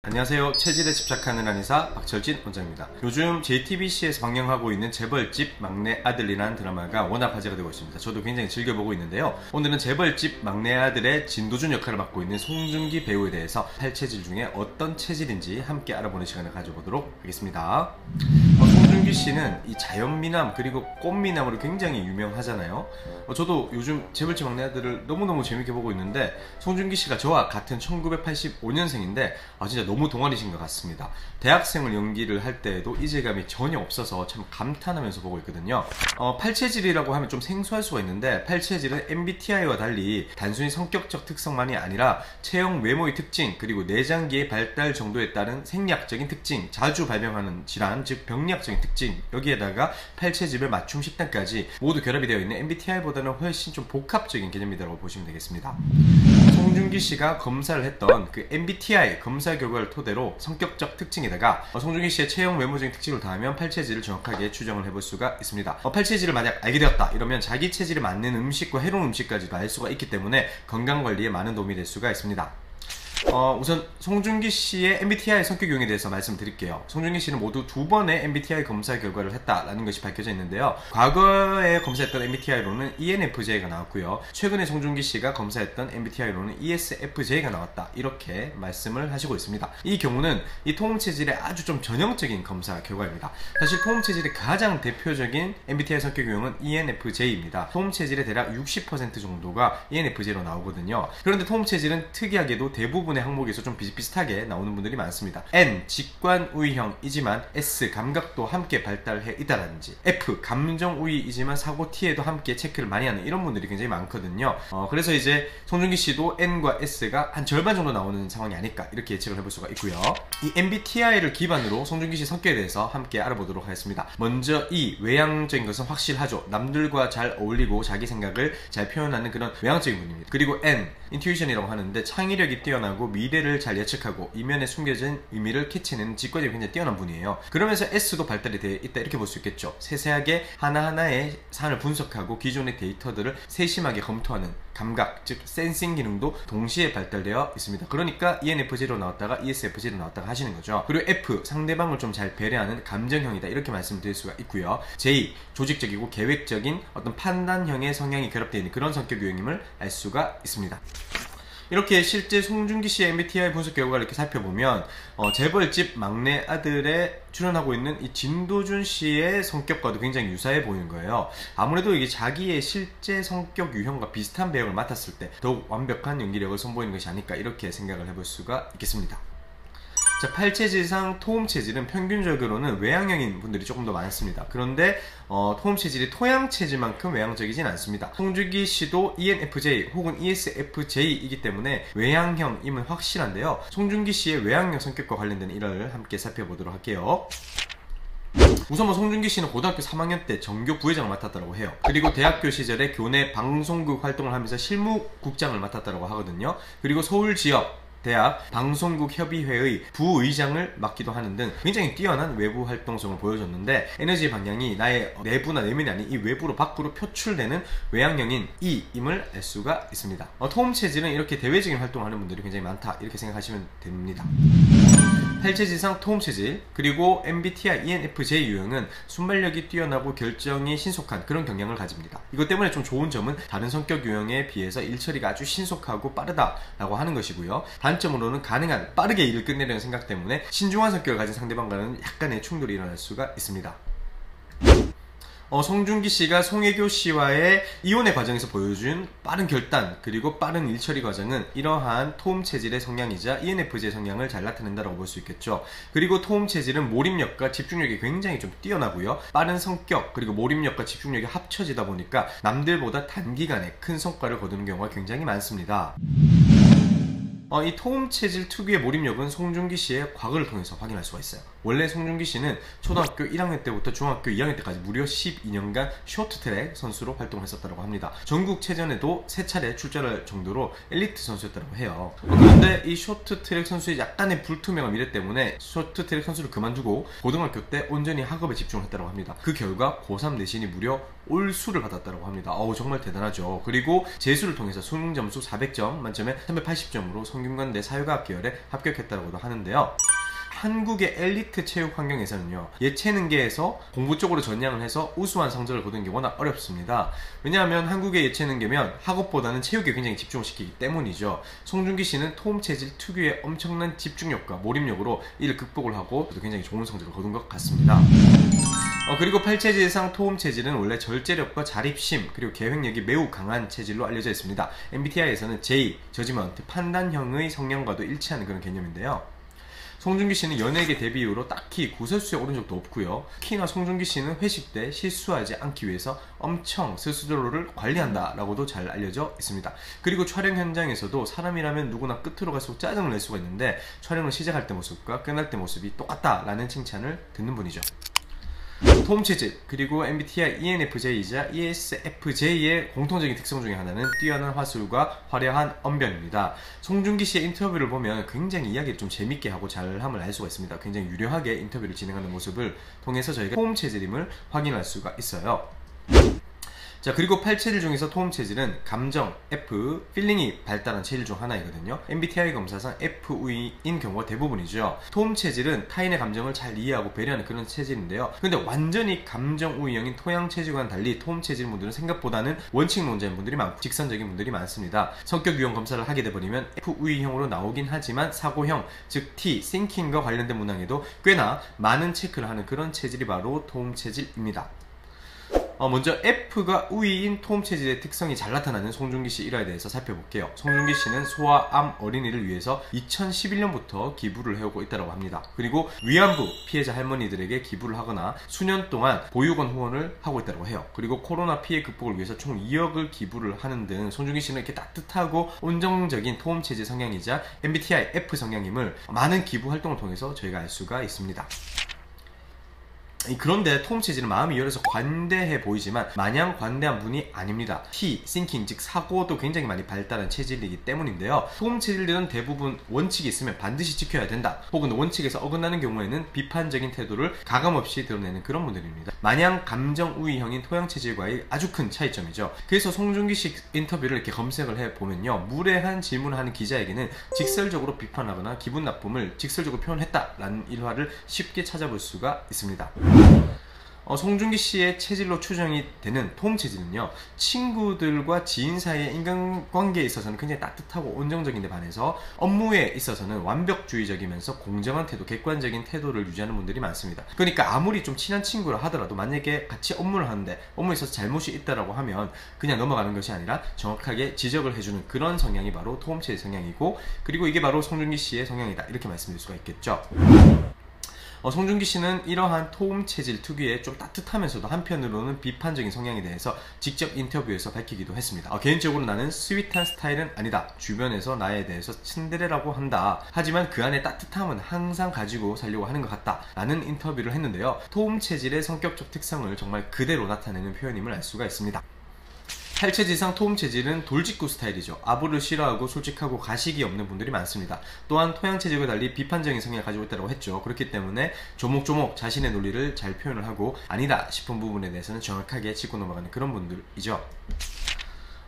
안녕하세요. 체질에 집착하는 한의사 박철진 원장입니다. 요즘 JTBC에서 방영하고 있는 재벌집 막내 아들이라는 드라마가 워낙 화제가 되고 있습니다. 저도 굉장히 즐겨보고 있는데요. 오늘은 재벌집 막내 아들의 진도준 역할을 맡고 있는 송중기 배우에 대해서 8체질 중에 어떤 체질인지 함께 알아보는 시간을 가져보도록 하겠습니다. 송중기 씨는 이 자연미남 그리고 꽃미남으로 굉장히 유명하잖아요. 저도 요즘 재벌집 막내 아들을 너무너무 재밌게 보고 있는데 송중기 씨가 저와 같은 1985년생인데 진짜 너무 동안이신 것 같습니다. 대학생을 연기를 할 때에도 이질감이 전혀 없어서 참 감탄하면서 보고 있거든요. 8체질이라고 하면 좀 생소할 수가 있는데 8체질은 MBTI와 달리 단순히 성격적 특성만이 아니라 체형 외모의 특징 그리고 내장기의 발달 정도에 따른 생리학적인 특징, 자주 발병하는 질환, 즉 병리학적인 특징, 여기에다가 8체질별 맞춤 식단까지 모두 결합이 되어 있는 MBTI보다는 훨씬 좀 복합적인 개념이라고 보시면 되겠습니다. 송중기 씨가 검사를 했던 그 MBTI 검사 결과를 토대로 성격적 특징에다가 송중기 씨의 체형 외모적인 특징을 더하면 8체질을 정확하게 추정을 해볼 수가 있습니다. 8체질을 만약 알게 되었다 이러면 자기 체질에 맞는 음식과 해로운 음식까지도 알 수가 있기 때문에 건강관리에 많은 도움이 될 수가 있습니다. 우선 송중기 씨의 MBTI 성격 유형에 대해서 말씀드릴게요. 송중기 씨는 모두 2번의 MBTI 검사 결과를 했다라는 것이 밝혀져 있는데요. 과거에 검사했던 MBTI로는 ENFJ가 나왔고요. 최근에 송중기 씨가 검사했던 MBTI로는 ESFJ가 나왔다 이렇게 말씀을 하시고 있습니다. 이 경우는 이 토음체질의 아주 좀 전형적인 검사 결과입니다. 사실 토음체질의 가장 대표적인 MBTI 성격 유형은 ENFJ입니다. 토음체질의 대략 60% 정도가 ENFJ로 나오거든요. 그런데 토음체질은 특이하게도 대부분의 항목에서 좀 비슷비슷하게 나오는 분들이 많습니다. N, 직관우위형이지만 S, 감각도 함께 발달해 있다든지 F, 감정우위이지만 사고티에도 함께 체크를 많이 하는 이런 분들이 굉장히 많거든요. 그래서 이제 송중기 씨도 N과 S가 한 절반 정도 나오는 상황이 아닐까 이렇게 예측을 해볼 수가 있고요. 이 MBTI를 기반으로 송중기 씨 성격에 대해서 함께 알아보도록 하겠습니다. 먼저 이 외향적인 것은 확실하죠. 남들과 잘 어울리고 자기 생각을 잘 표현하는 그런 외향적인 분입니다. 그리고 N, 인투이션이라고 하는데 창의력이 뛰어나고 미래를 잘 예측하고 이면에 숨겨진 의미를 캐치는 직관력이 굉장히 뛰어난 분이에요. 그러면서 S도 발달이 되어 있다 이렇게 볼 수 있겠죠. 세세하게 하나하나의 사안을 분석하고 기존의 데이터들을 세심하게 검토하는 감각, 즉 센싱 기능도 동시에 발달되어 있습니다. 그러니까 ENFJ로 나왔다가 ESFJ로 나왔다가 하시는 거죠. 그리고 F, 상대방을 좀 잘 배려하는 감정형이다 이렇게 말씀드릴 수가 있고요. J, 조직적이고 계획적인 어떤 판단형의 성향이 결합되어 있는 그런 성격 유형임을 알 수가 있습니다. 이렇게 실제 송중기 씨의 MBTI 분석 결과를 이렇게 살펴보면 재벌집 막내 아들에 출연하고 있는 이 진도준 씨의 성격과도 굉장히 유사해 보이는 거예요. 아무래도 이게 자기의 실제 성격 유형과 비슷한 배역을 맡았을 때 더욱 완벽한 연기력을 선보이는 것이 아닐까 이렇게 생각을 해볼 수가 있겠습니다. 자, 8체질상 토음체질은 평균적으로는 외향형인 분들이 조금 더 많습니다. 그런데 토음체질이 토양체질만큼 외향적이진 않습니다. 송중기 씨도 ENFJ 혹은 ESFJ이기 때문에 외향형임은 확실한데요. 송중기 씨의 외향형 성격과 관련된 일화를 함께 살펴보도록 할게요. 우선 송중기 씨는 고등학교 3학년 때 전교 부회장을 맡았다고 해요. 그리고 대학교 시절에 교내 방송국 활동을 하면서 실무국장을 맡았다고 하거든요. 그리고 서울지역 대학 방송국협의회의 부의장을 맡기도 하는 등 굉장히 뛰어난 외부 활동성을 보여줬는데 에너지 방향이 나의 내부나 내면이 아닌 이 외부로 밖으로 표출되는 외향형인 E임을 알 수가 있습니다. 토음체질은 이렇게 대외적인 활동을 하는 분들이 굉장히 많다 이렇게 생각하시면 됩니다. 8체질상 토음체질 그리고 MBTI ENFJ 유형은 순발력이 뛰어나고 결정이 신속한 그런 경향을 가집니다. 이것 때문에 좀 좋은 점은 다른 성격 유형에 비해서 일처리가 아주 신속하고 빠르다라고 하는 것이고요. 단점으로는 가능한 빠르게 일을 끝내려는 생각 때문에 신중한 성격을 가진 상대방과는 약간의 충돌이 일어날 수가 있습니다. 송중기 씨가 송혜교 씨와의 이혼의 과정에서 보여준 빠른 결단 그리고 빠른 일처리 과정은 이러한 토음체질의 성향이자 ENFJ 성향을 잘 나타낸다고 볼 수 있겠죠. 그리고 토음체질은 몰입력과 집중력이 굉장히 좀 뛰어나고요. 빠른 성격 그리고 몰입력과 집중력이 합쳐지다 보니까 남들보다 단기간에 큰 성과를 거두는 경우가 굉장히 많습니다. 이 토음체질 특유의 몰입력은 송중기 씨의 과거를 통해서 확인할 수가 있어요. 원래 송중기 씨는 초등학교 1학년 때부터 중학교 2학년 때까지 무려 12년간 쇼트트랙 선수로 활동을 했었다고 합니다. 전국체전에도 3차례 출전할 정도로 엘리트 선수였다고 해요. 그런데 이 쇼트트랙 선수의 약간의 불투명한 미래 때문에 쇼트트랙 선수를 그만두고 고등학교 때 온전히 학업에 집중을 했다고 합니다. 그 결과 고3 내신이 무려 올수를 받았다고 합니다. 정말 대단하죠. 그리고 재수를 통해서 수능 점수 400점 만점에 380점으로 성균관대 사회과학 계열에 합격했다고도 하는데요. 한국의 엘리트 체육 환경에서는요, 예체능계에서 공부 쪽으로 전향을 해서 우수한 성적을 거두는 게 워낙 어렵습니다. 왜냐하면 한국의 예체능계면 학업보다는 체육에 굉장히 집중을 시키기 때문이죠. 송중기 씨는 토움 체질 특유의 엄청난 집중력과 몰입력으로 이를 극복을 하고 굉장히 좋은 성적을 거둔 것 같습니다. 그리고 팔체질상 토움 체질은 원래 절제력과 자립심 그리고 계획력이 매우 강한 체질로 알려져 있습니다. MBTI에서는 J, 저지먼트, 판단형의 성향과도 일치하는 그런 개념인데요. 송중기 씨는 연예계 데뷔 이후로 딱히 구설수에 오른 적도 없고요. 특히나 송중기 씨는 회식 때 실수하지 않기 위해서 엄청 스스로를 관리한다 라고도 잘 알려져 있습니다. 그리고 촬영 현장에서도 사람이라면 누구나 끝으로 갈수록 짜증을 낼 수가 있는데 촬영을 시작할 때 모습과 끝날 때 모습이 똑같다 라는 칭찬을 듣는 분이죠. 토움 체질 그리고 MBTI ENFJ이자 ESFJ의 공통적인 특성 중에 하나는 뛰어난 화술과 화려한 언변입니다. 송중기 씨의 인터뷰를 보면 굉장히 이야기를 좀 재밌게 하고 잘함을 알 수가 있습니다. 굉장히 유려하게 인터뷰를 진행하는 모습을 통해서 저희가 토움 체질임을 확인할 수가 있어요. 자, 그리고 8체질 중에서 토움 체질은 감정, F, 필링이 발달한 체질 중 하나이거든요. MBTI 검사상 F인 경우가 대부분이죠. 토움 체질은 타인의 감정을 잘 이해하고 배려하는 그런 체질인데요. 근데 완전히 감정 우위형인 토양 체질과는 달리 토움 체질 분들은 생각보다는 원칙론자인 분들이 많고 직선적인 분들이 많습니다. 성격 유형 검사를 하게 돼버리면 F우위형으로 나오긴 하지만 사고형, 즉 T, 싱킹과 관련된 문항에도 꽤나 많은 체크를 하는 그런 체질이 바로 토움 체질입니다. 먼저 F가 우위인 토움 체질의 특성이 잘 나타나는 송중기 씨 일화에 대해서 살펴볼게요. 송중기 씨는 소아, 암 어린이를 위해서 2011년부터 기부를 해오고 있다고 합니다. 그리고 위안부 피해자 할머니들에게 기부를 하거나 수년 동안 보육원 후원을 하고 있다고 해요. 그리고 코로나 피해 극복을 위해서 총 2억을 기부를 하는 등 송중기 씨는 이렇게 따뜻하고 온정적인 토움 체질 성향이자 MBTI F 성향임을 많은 기부 활동을 통해서 저희가 알 수가 있습니다. 그런데 토움 체질은 마음이 열려서 관대해 보이지만 마냥 관대한 분이 아닙니다. T, thinking, 즉 사고도 굉장히 많이 발달한 체질이기 때문인데요. 토움 체질들은 대부분 원칙이 있으면 반드시 지켜야 된다, 혹은 원칙에서 어긋나는 경우에는 비판적인 태도를 가감없이 드러내는 그런 분들입니다. 마냥 감정 우위형인 토양 체질과의 아주 큰 차이점이죠. 그래서 송중기 씨 인터뷰를 이렇게 검색을 해보면요, 무례한 질문을 하는 기자에게는 직설적으로 비판하거나 기분 나쁨을 직설적으로 표현했다라는 일화를 쉽게 찾아볼 수가 있습니다. 송중기 씨의 체질로 추정이 되는 토움 체질은요, 친구들과 지인 사이의 인간관계에 있어서는 굉장히 따뜻하고 온정적인 데 반해서 업무에 있어서는 완벽주의적이면서 공정한 태도, 객관적인 태도를 유지하는 분들이 많습니다. 그러니까 아무리 좀 친한 친구라 하더라도 만약에 같이 업무를 하는데 업무에 있어서 잘못이 있다라고 하면 그냥 넘어가는 것이 아니라 정확하게 지적을 해주는 그런 성향이 바로 토움 체질 성향이고, 그리고 이게 바로 송중기 씨의 성향이다, 이렇게 말씀드릴 수가 있겠죠. 송중기 씨는 이러한 토움 체질 특유의 좀 따뜻하면서도 한편으로는 비판적인 성향에 대해서 직접 인터뷰에서 밝히기도 했습니다. 개인적으로 나는 스윗한 스타일은 아니다. 주변에서 나에 대해서 츤데레라고 한다. 하지만 그 안에 따뜻함은 항상 가지고 살려고 하는 것 같다. 라는 인터뷰를 했는데요. 토움 체질의 성격적 특성을 정말 그대로 나타내는 표현임을 알 수가 있습니다. 8체질상 토움 체질은 돌직구 스타일이죠. 아부를 싫어하고 솔직하고 가식이 없는 분들이 많습니다. 또한 토양 체질과 달리 비판적인 성향을 가지고 있다고 했죠. 그렇기 때문에 조목조목 자신의 논리를 잘 표현을 하고 아니다 싶은 부분에 대해서는 정확하게 짚고 넘어가는 그런 분들이죠.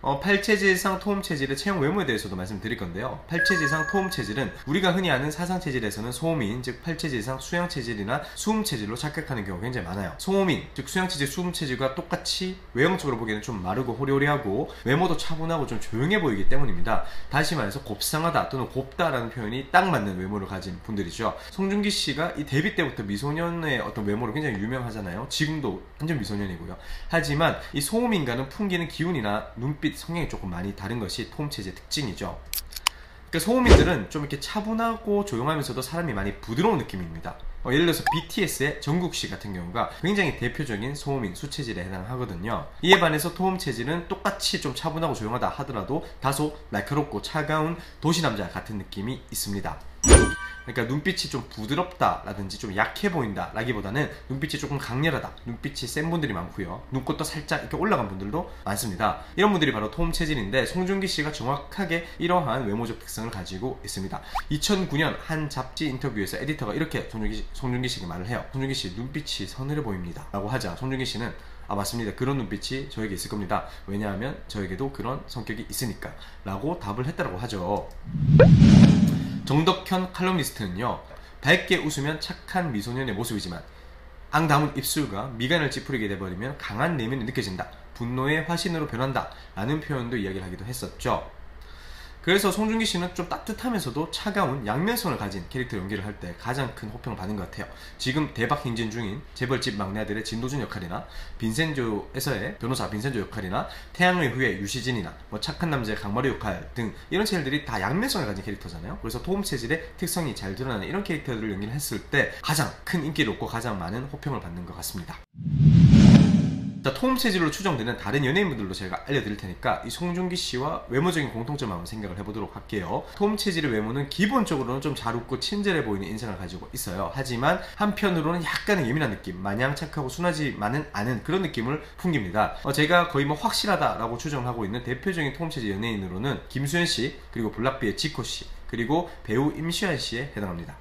8체질상 토움 체질의 체형 외모에 대해서도 말씀드릴 건데요. 8체질상 토움 체질은 우리가 흔히 아는 사상 체질에서는 소음인, 즉 8체질상 수양 체질이나 수음 체질로 착각하는 경우가 굉장히 많아요. 소음인, 즉 수양 체질, 수음 체질과 똑같이 외형적으로 보기에는 좀 마르고 호리호리하고 외모도 차분하고 좀 조용해 보이기 때문입니다. 다시 말해서 곱상하다 또는 곱다라는 표현이 딱 맞는 외모를 가진 분들이죠. 송중기 씨가 이 데뷔 때부터 미소년의 어떤 외모로 굉장히 유명하잖아요. 지금도 완전 미소년이고요. 하지만 이 소음인과는 풍기는 기운이나 눈빛, 성향이 조금 많이 다른 것이 토움 체질의 특징이죠. 그러니까 소음인들은 좀 이렇게 차분하고 조용하면서도 사람이 많이 부드러운 느낌입니다. 예를 들어서 BTS의 정국씨 같은 경우가 굉장히 대표적인 소음인 수체질에 해당하거든요. 이에 반해서 토움 체질은 똑같이 좀 차분하고 조용하다 하더라도 다소 날카롭고 차가운 도시남자 같은 느낌이 있습니다. 그러니까 눈빛이 좀 부드럽다 라든지 좀 약해 보인다 라기보다는 눈빛이 조금 강렬하다, 눈빛이 센 분들이 많고요, 눈꽃도 살짝 이렇게 올라간 분들도 많습니다. 이런 분들이 바로 토움 체질인데 송중기 씨가 정확하게 이러한 외모적 특성을 가지고 있습니다. 2009년 한 잡지 인터뷰에서 에디터가 이렇게 송중기 씨에게 말을 해요. 송중기 씨 눈빛이 서늘해 보입니다 라고 하자 송중기 씨는 아 맞습니다. 그런 눈빛이 저에게 있을 겁니다. 왜냐하면 저에게도 그런 성격이 있으니까 라고 답을 했다고 하죠. 정덕현 칼럼니스트는요, 밝게 웃으면 착한 미소년의 모습이지만 앙담은 입술과 미간을 찌푸리게 돼버리면 강한 내면이 느껴진다. 분노의 화신으로 변한다. 라는 표현도 이야기를 하기도 했었죠. 그래서 송중기 씨는 좀 따뜻하면서도 차가운 양면성을 가진 캐릭터 연기를 할 때 가장 큰 호평을 받는 것 같아요. 지금 대박 행진 중인 재벌집 막내 아들의 진도준 역할이나 빈센조에서의 변호사 빈센조 역할이나 태양의 후예 유시진이나 뭐 착한 남자의 강마루 역할 등 이런 체질들이 다 양면성을 가진 캐릭터잖아요. 그래서 토음 체질의 특성이 잘 드러나는 이런 캐릭터들을 연기를 했을 때 가장 큰 인기를 얻고 가장 많은 호평을 받는 것 같습니다. 자, 토음 체질로 추정되는 다른 연예인분들도 제가 알려드릴 테니까 이 송중기 씨와 외모적인 공통점을 한번 생각을 해보도록 할게요. 토음 체질의 외모는 기본적으로는 좀 잘 웃고 친절해 보이는 인상을 가지고 있어요. 하지만 한편으로는 약간은 예민한 느낌, 마냥 착하고 순하지만은 않은 그런 느낌을 풍깁니다. 제가 거의 뭐 확실하다라고 추정을 하고 있는 대표적인 토음 체질 연예인으로는 김수현 씨, 그리고 블락비의 지코 씨, 그리고 배우 임시완 씨에 해당합니다.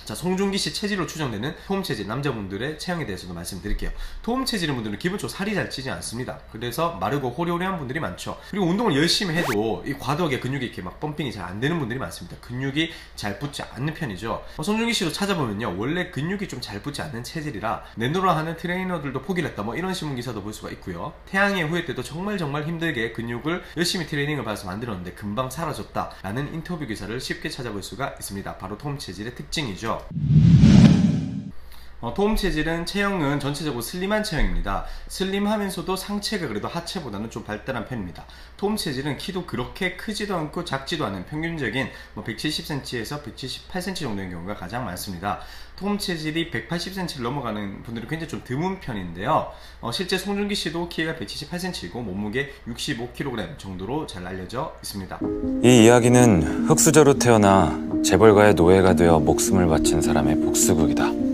자, 송중기 씨 체질로 추정되는 토음 체질 남자분들의 체형에 대해서도 말씀드릴게요. 토음 체질인 분들은 기본적으로 살이 잘 찌지 않습니다. 그래서 마르고 호리호리한 분들이 많죠. 그리고 운동을 열심히 해도 이 과도하게 근육이 이렇게 막 펌핑이 잘 안 되는 분들이 많습니다. 근육이 잘 붙지 않는 편이죠. 송중기 씨도 찾아보면요, 원래 근육이 좀 잘 붙지 않는 체질이라 내노라 하는 트레이너들도 포기를 했다, 뭐 이런 신문 기사도 볼 수가 있고요. 태양의 후예 때도 정말 힘들게 근육을 열심히 트레이닝을 받아서 만들었는데 금방 사라졌다 라는 인터뷰 기사를 쉽게 찾아볼 수가 있습니다. 바로 토음 체질의 특징이죠. 토음 체질은 체형은 전체적으로 슬림한 체형입니다. 슬림하면서도 상체가 그래도 하체보다는 좀 발달한 편입니다. 토음 체질은 키도 그렇게 크지도 않고 작지도 않은 평균적인 170cm에서 178cm 정도인 경우가 가장 많습니다. 토음 체질이 180cm를 넘어가는 분들은 굉장히 좀 드문 편인데요. 실제 송중기 씨도 키가 178cm이고 몸무게 65kg 정도로 잘 알려져 있습니다. 이 이야기는 흙수저로 태어나 재벌가의 노예가 되어 목숨을 바친 사람의 복수극이다.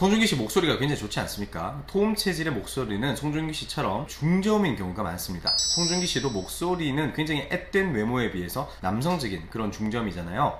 송중기 씨 목소리가 굉장히 좋지 않습니까? 토음 체질의 목소리는 송중기 씨처럼 중저음인 경우가 많습니다. 송중기 씨도 목소리는 굉장히 앳된 외모에 비해서 남성적인 그런 중저음이잖아요.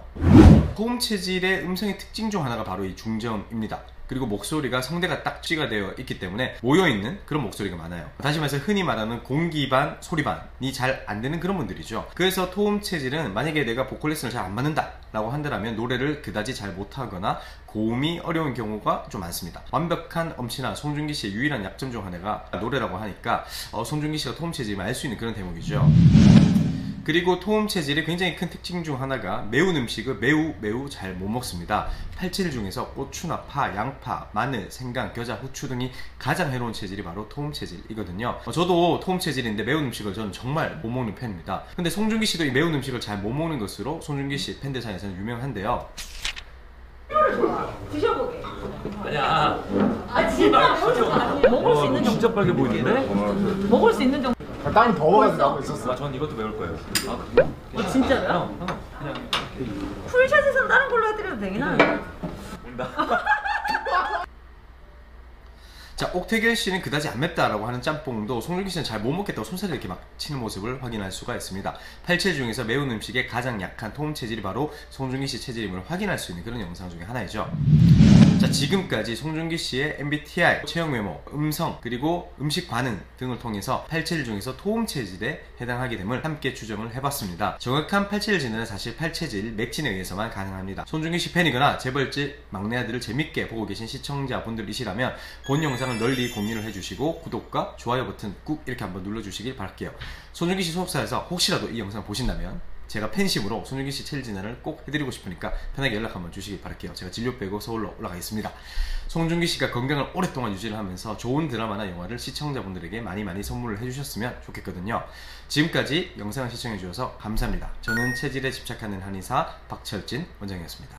토음 체질의 음성의 특징 중 하나가 바로 이 중저음입니다. 그리고 목소리가 성대가 딱지가 되어 있기 때문에 모여있는 그런 목소리가 많아요. 다시 말해서 흔히 말하는 공기 반, 소리 반이 잘 안 되는 그런 분들이죠. 그래서 토음 체질은 만약에 내가 보컬 레슨을 잘 안 받는다 라고 한다면 노래를 그다지 잘 못하거나 고음이 어려운 경우가 좀 많습니다. 완벽한 엄친아 송중기 씨의 유일한 약점 중 하나가 노래라고 하니까 송중기 씨가 토음 체질을 알 수 있는 그런 대목이죠. 그리고 토음 체질의 굉장히 큰 특징 중 하나가 매운 음식을 매우 잘 못 먹습니다. 팔체질 중에서 고추나 파, 양파, 마늘, 생강, 겨자, 후추 등이 가장 해로운 체질이 바로 토음 체질이거든요. 저도 토음 체질인데 매운 음식을 저는 정말 못 먹는 편입니다. 근데 송중기 씨도 이 매운 음식을 잘 못 먹는 것으로 송중기 씨 팬들 사이에서는 유명한데요. 드셔보게. 아니야. 진짜 먹을 수 있는 정도. 진짜 빨개 보이는데? 먹을 수 있는 정도. 땀이 더워가지고 나고 있었어. 전 이것도 매울 거예요. 진짜요? 그냥 풀샷에선 다른 걸로 해드려도 되긴 하네. 자, 옥태견 씨는 그다지 안 맵다라고 하는 짬뽕도 송중기 씨는 잘 못 먹겠다고 손살을 이렇게 막 치는 모습을 확인할 수가 있습니다. 8체질 중에서 매운 음식에 가장 약한 토음 체질이 바로 송중기 씨 체질임을 확인할 수 있는 그런 영상 중에 하나이죠. 자, 지금까지 송중기 씨의 MBTI, 체형 외모, 음성, 그리고 음식 반응 등을 통해서 8체질 중에서 토음 체질에 해당하게 됨을 함께 추정을 해봤습니다. 정확한 8체질 진단은 사실 8체질 맥진에 의해서만 가능합니다. 송중기 씨 팬이거나 재벌집 막내 아들을 재밌게 보고 계신 시청자분들이시라면 본 영상을 널리 공유를 해주시고 구독과 좋아요 버튼 꾹 이렇게 한번 눌러주시길 바랄게요. 송중기 씨 소속사에서 혹시라도 이 영상 보신다면 제가 팬심으로 송중기 씨 체질 진단을 꼭 해드리고 싶으니까 편하게 연락 한번 주시길 바랄게요. 제가 진료 빼고 서울로 올라가겠습니다. 송중기 씨가 건강을 오랫동안 유지를 하면서 좋은 드라마나 영화를 시청자분들에게 많이 선물을 해주셨으면 좋겠거든요. 지금까지 영상을 시청해주셔서 감사합니다. 저는 체질에 집착하는 한의사 박철진 원장이었습니다.